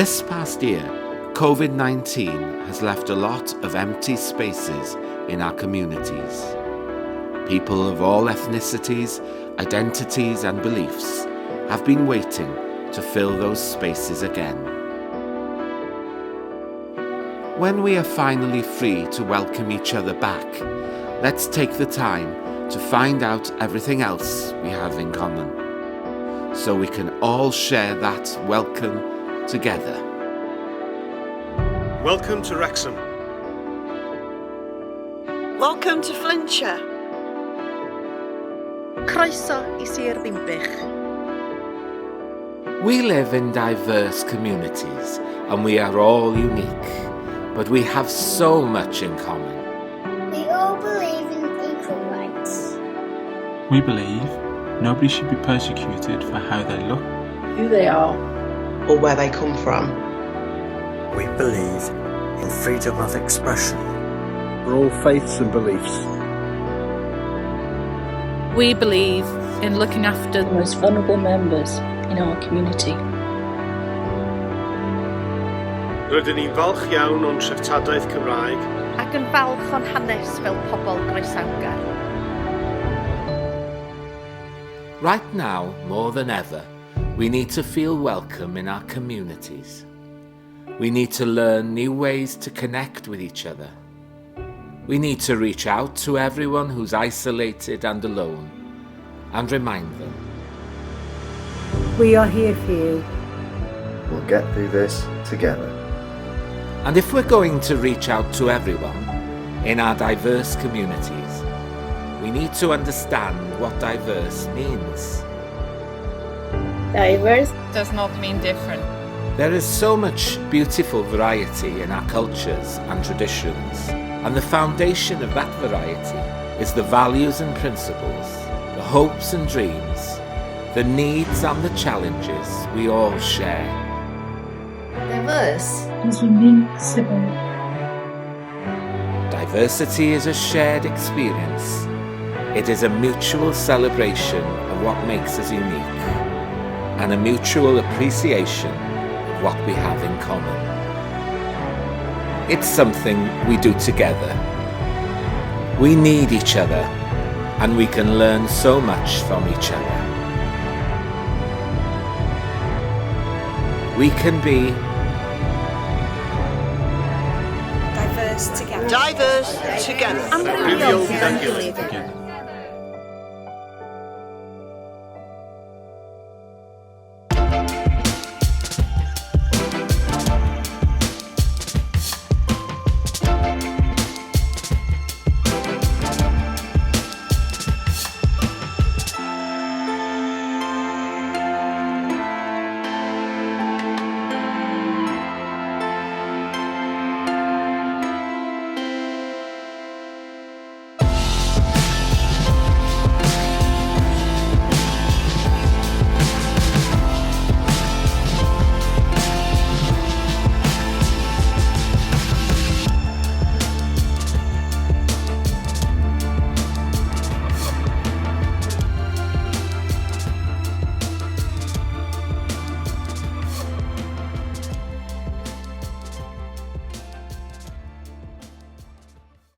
This past year, COVID-19 has left a lot of empty spaces in our communities. People of all ethnicities, identities and beliefs have been waiting to fill those spaces again. When we are finally free to welcome each other back, let's take the time to find out everything else we have in common, so we can all share that welcome together. Welcome to Wrexham. Welcome to Flintshire. Croeso I Sir Ddinbych. We live in diverse communities and we are all unique, but we have so much in common. We all believe in equal rights. We believe nobody should be persecuted for how they look, who they are, or where they come from. We believe in freedom of expression for all faiths and beliefs. We believe in looking after the most vulnerable members in our community. Rydyn ni'n falch iawn o'n treftadaeth Cymraeg ac yn falch o'n hanes fel pobl groesawgar. Right now, more than ever, we need to feel welcome in our communities. We need to learn new ways to connect with each other. We need to reach out to everyone who's isolated and alone and remind them. We are here for you. We'll get through this together. And if we're going to reach out to everyone in our diverse communities, we need to understand what diverse means. Diverse does not mean different. There is so much beautiful variety in our cultures and traditions, and the foundation of that variety is the values and principles, the hopes and dreams, the needs and the challenges we all share. Diverse is unique, civil. Diversity is a shared experience. It is a mutual celebration of what makes us unique, and a mutual appreciation of what we have in common. It's something we do together. We need each other, and we can learn so much from each other. We can be diverse together. Diverse together. Amrywiol gyda'n gilydd.